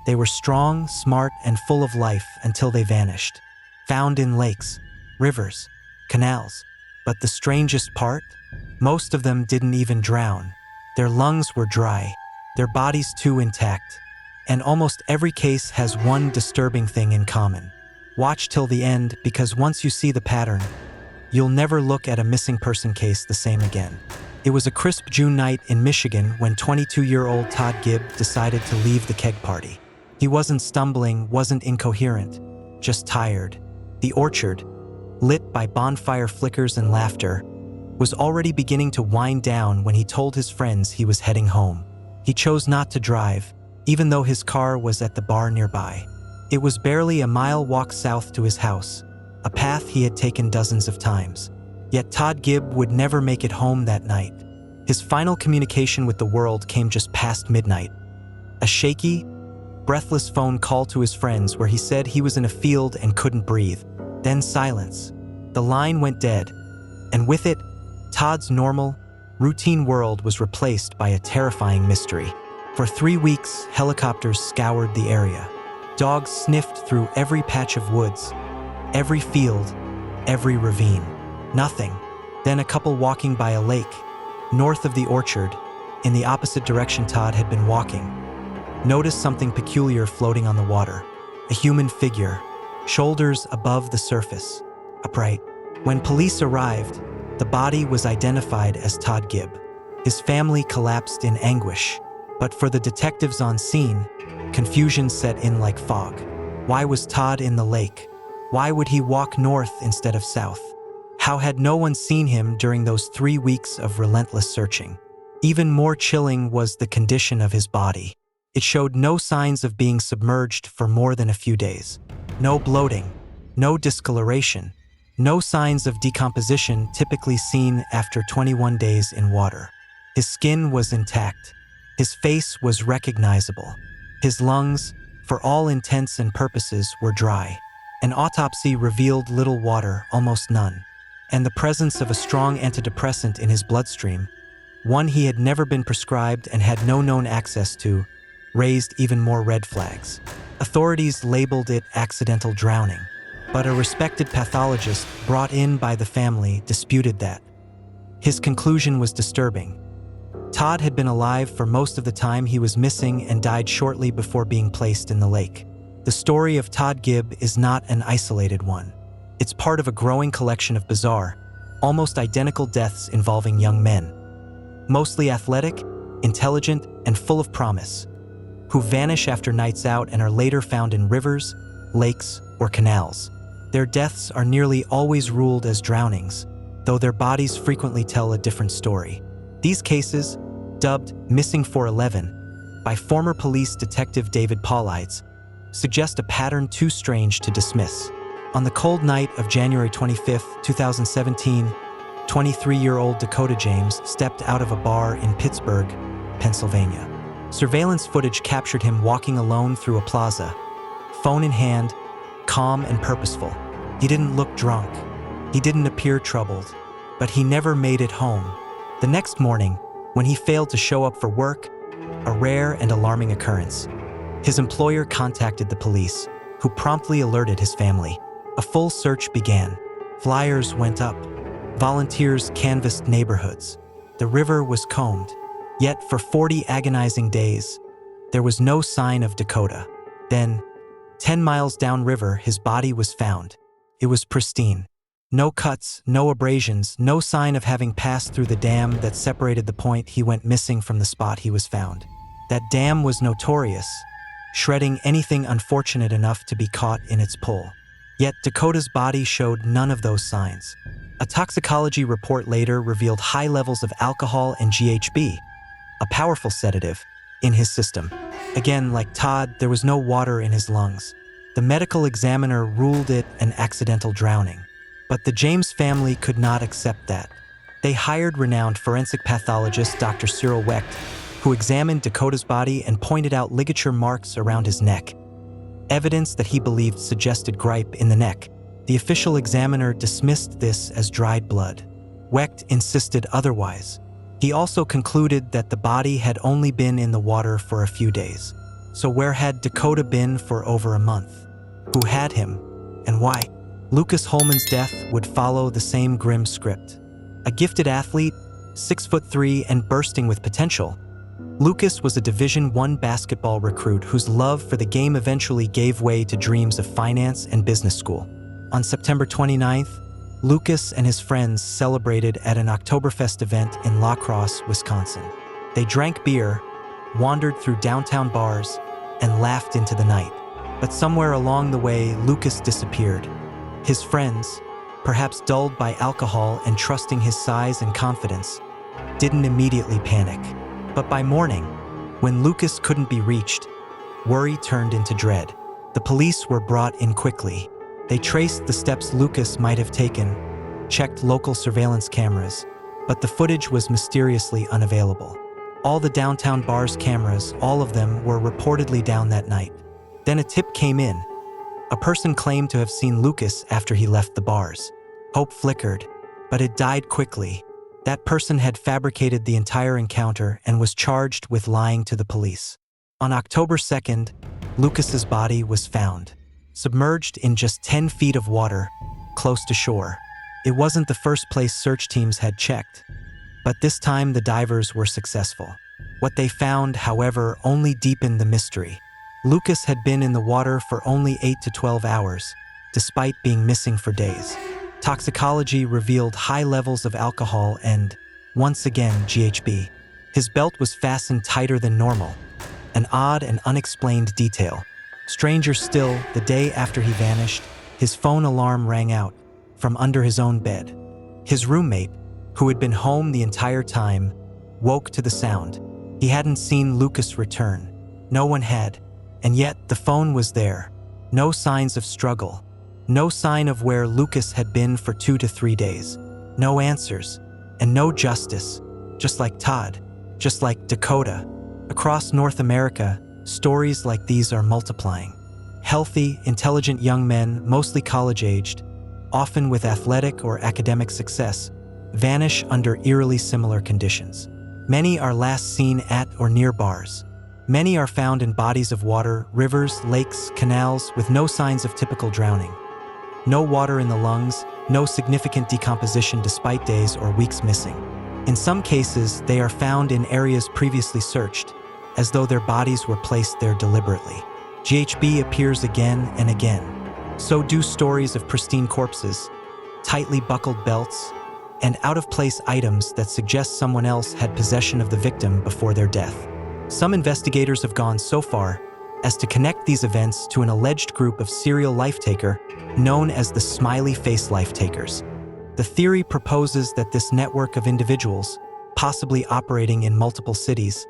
They were strong, smart, and full of life until they vanished. Found in lakes, rivers, canals. But the strangest part? Most of them didn't even drown. Their lungs were dry, their bodies too intact. And almost every case has one disturbing thing in common. Watch till the end, because once you see the pattern, you'll never look at a missing person case the same again. It was a crisp June night in Michigan when 22-year-old Todd Gibb decided to leave the keg party. He wasn't stumbling, wasn't incoherent, just tired. The orchard, lit by bonfire flickers and laughter, was already beginning to wind down when he told his friends he was heading home. He chose not to drive, even though his car was at the bar nearby. It was barely a mile walk south to his house, a path he had taken dozens of times. Yet Todd Gibb would never make it home that night. His final communication with the world came just past midnight. A shaky, breathless phone call to his friends where he said he was in a field and couldn't breathe. Then silence. The line went dead, and with it, Todd's normal, routine world was replaced by a terrifying mystery. For 3 weeks, helicopters scoured the area. Dogs sniffed through every patch of woods, every field, every ravine. Nothing. Then a couple walking by a lake, north of the orchard, in the opposite direction Todd had been walking, noticed something peculiar floating on the water. A human figure, shoulders above the surface, upright. When police arrived, the body was identified as Todd Gibb. His family collapsed in anguish, but for the detectives on scene, confusion set in like fog. Why was Todd in the lake? Why would he walk north instead of south? How had no one seen him during those 3 weeks of relentless searching? Even more chilling was the condition of his body. It showed no signs of being submerged for more than a few days. No bloating, no discoloration, no signs of decomposition typically seen after 21 days in water. His skin was intact. His face was recognizable. His lungs, for all intents and purposes, were dry. An autopsy revealed little water, almost none, and the presence of a strong antidepressant in his bloodstream, one he had never been prescribed and had no known access to, raised even more red flags. Authorities labeled it accidental drowning, but a respected pathologist brought in by the family disputed that. His conclusion was disturbing. Todd had been alive for most of the time he was missing and died shortly before being placed in the lake. The story of Todd Gibb is not an isolated one. It's part of a growing collection of bizarre, almost identical deaths involving young men, mostly athletic, intelligent, and full of promise, who vanish after nights out and are later found in rivers, lakes, or canals. Their deaths are nearly always ruled as drownings, though their bodies frequently tell a different story. These cases, dubbed Missing 411 by former police detective David Paulides, suggest a pattern too strange to dismiss. On the cold night of January 25, 2017, 23-year-old Dakota James stepped out of a bar in Pittsburgh, Pennsylvania. Surveillance footage captured him walking alone through a plaza, phone in hand, calm and purposeful. He didn't look drunk. He didn't appear troubled, but he never made it home. The next morning, when he failed to show up for work, a rare and alarming occurrence. His employer contacted the police, who promptly alerted his family. A full search began. Flyers went up. Volunteers canvassed neighborhoods. The river was combed. Yet for 40 agonizing days, there was no sign of Dakota. Then, 10 miles downriver, his body was found. It was pristine. No cuts, no abrasions, no sign of having passed through the dam that separated the point he went missing from the spot he was found. That dam was notorious, shredding anything unfortunate enough to be caught in its pull. Yet Dakota's body showed none of those signs. A toxicology report later revealed high levels of alcohol and GHB, a powerful sedative, in his system. Again, like Todd, there was no water in his lungs. The medical examiner ruled it an accidental drowning. But the James family could not accept that. They hired renowned forensic pathologist Dr. Cyril Wecht, who examined Dakota's body and pointed out ligature marks around his neck, evidence that he believed suggested gripe in the neck. The official examiner dismissed this as dried blood. Wecht insisted otherwise. He also concluded that the body had only been in the water for a few days. So where had Dakota been for over a month? Who had him, and why? Lucas Holman's death would follow the same grim script. A gifted athlete, 6'3" and bursting with potential, Lucas was a Division I basketball recruit whose love for the game eventually gave way to dreams of finance and business school. On September 29th, Lucas and his friends celebrated at an Oktoberfest event in La Crosse, Wisconsin. They drank beer, wandered through downtown bars, and laughed into the night. But somewhere along the way, Lucas disappeared. His friends, perhaps dulled by alcohol and trusting his size and confidence, didn't immediately panic. But by morning, when Lucas couldn't be reached, worry turned into dread. The police were brought in quickly. They traced the steps Lucas might have taken, checked local surveillance cameras, but the footage was mysteriously unavailable. All the downtown bar's cameras, all of them, were reportedly down that night. Then a tip came in. A person claimed to have seen Lucas after he left the bars. Hope flickered, but it died quickly. That person had fabricated the entire encounter and was charged with lying to the police. On October 2nd, Lucas's body was found, submerged in just 10 feet of water, close to shore. It wasn't the first place search teams had checked, but this time the divers were successful. What they found, however, only deepened the mystery. Lucas had been in the water for only 8 to 12 hours, despite being missing for days. Toxicology revealed high levels of alcohol and, once again, GHB. His belt was fastened tighter than normal, an odd and unexplained detail. Stranger still, the day after he vanished, his phone alarm rang out from under his own bed. His roommate, who had been home the entire time, woke to the sound. He hadn't seen Lucas return. No one had, and yet the phone was there. No signs of struggle. No sign of where Lucas had been for 2 to 3 days. No answers, and no justice. Just like Todd, just like Dakota. Across North America, stories like these are multiplying. Healthy, intelligent young men, mostly college-aged, often with athletic or academic success, vanish under eerily similar conditions. Many are last seen at or near bars. Many are found in bodies of water, rivers, lakes, canals, with no signs of typical drowning. No water in the lungs, no significant decomposition despite days or weeks missing. In some cases, they are found in areas previously searched, as though their bodies were placed there deliberately. GHB appears again and again. So do stories of pristine corpses, tightly buckled belts, and out-of-place items that suggest someone else had possession of the victim before their death. Some investigators have gone so far as to connect these events to an alleged group of serial life-taker known as the smiley face life-takers. The theory proposes that this network of individuals, possibly operating in multiple cities,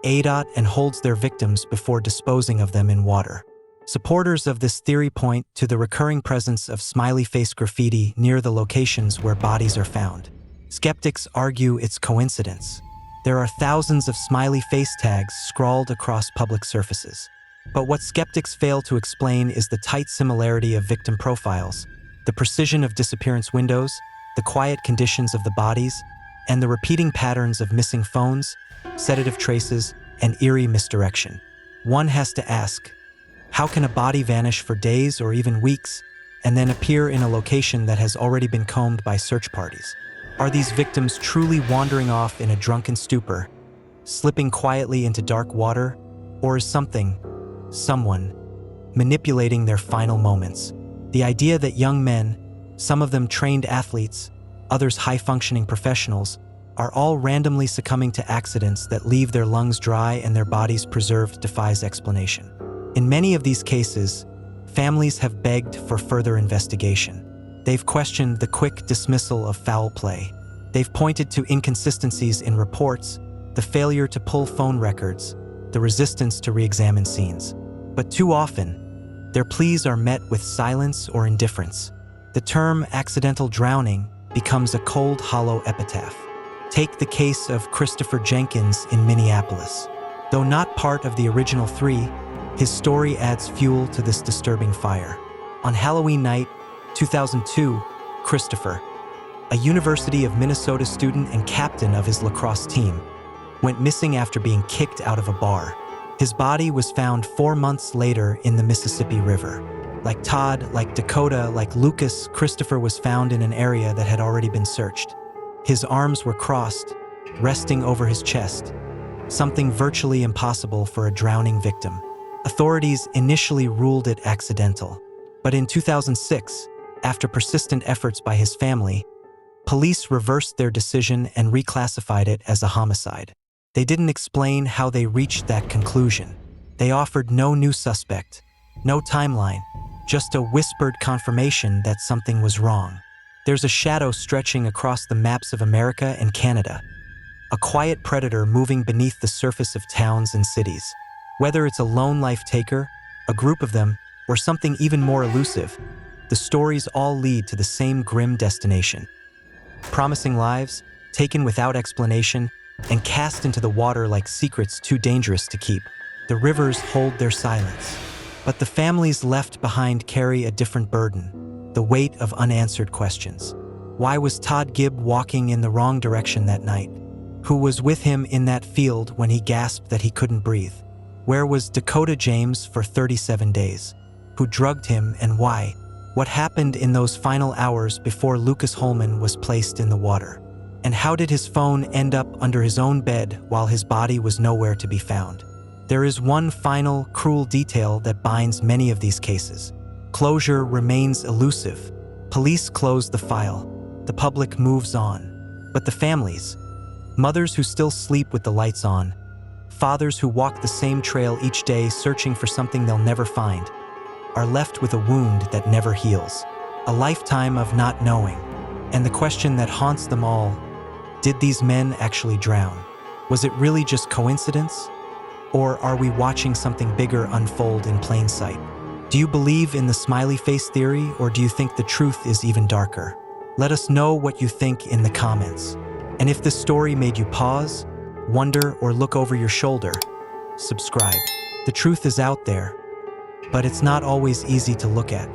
aids and holds their victims before disposing of them in water. Supporters of this theory point to the recurring presence of smiley face graffiti near the locations where bodies are found. Skeptics argue it's coincidence. There are thousands of smiley face tags scrawled across public surfaces. But what skeptics fail to explain is the tight similarity of victim profiles, the precision of disappearance windows, the quiet conditions of the bodies, and the repeating patterns of missing phones, sedative traces, and eerie misdirection. One has to ask, how can a body vanish for days or even weeks and then appear in a location that has already been combed by search parties? Are these victims truly wandering off in a drunken stupor, slipping quietly into dark water, or is someone, manipulating their final moments? The idea that young men, some of them trained athletes, others high-functioning professionals, are all randomly succumbing to accidents that leave their lungs dry and their bodies preserved defies explanation. In many of these cases, families have begged for further investigation. They've questioned the quick dismissal of foul play. They've pointed to inconsistencies in reports, the failure to pull phone records, the resistance to re-examine scenes. But too often, their pleas are met with silence or indifference. The term accidental drowning becomes a cold, hollow epitaph. Take the case of Christopher Jenkins in Minneapolis. Though not part of the original 3, his story adds fuel to this disturbing fire. On Halloween night, 2002, Christopher, a University of Minnesota student and captain of his lacrosse team, went missing after being kicked out of a bar. His body was found 4 months later in the Mississippi River. Like Todd, like Dakota, like Lucas, Christopher was found in an area that had already been searched. His arms were crossed, resting over his chest, something virtually impossible for a drowning victim. Authorities initially ruled it accidental, but in 2006, after persistent efforts by his family, police reversed their decision and reclassified it as a homicide. They didn't explain how they reached that conclusion. They offered no new suspect, no timeline, just a whispered confirmation that something was wrong. There's a shadow stretching across the maps of America and Canada, a quiet predator moving beneath the surface of towns and cities. Whether it's a lone life taker, a group of them, or something even more elusive, the stories all lead to the same grim destination. Promising lives, taken without explanation, and cast into the water like secrets too dangerous to keep. The rivers hold their silence, but the families left behind carry a different burden, the weight of unanswered questions. Why was Todd Gibb walking in the wrong direction that night? Who was with him in that field when he gasped that he couldn't breathe? Where was Dakota James for 37 days? Who drugged him and why? What happened in those final hours before Lucas Holman was placed in the water? And how did his phone end up under his own bed while his body was nowhere to be found? There is one final, cruel detail that binds many of these cases. Closure remains elusive. Police close the file. The public moves on. But the families, mothers who still sleep with the lights on, fathers who walk the same trail each day searching for something they'll never find, are left with a wound that never heals. A lifetime of not knowing. And the question that haunts them all: did these men actually drown? Was it really just coincidence? Or are we watching something bigger unfold in plain sight? Do you believe in the smiley face theory, or do you think the truth is even darker? Let us know what you think in the comments. And if this story made you pause, wonder, or look over your shoulder, subscribe. The truth is out there, but it's not always easy to look at.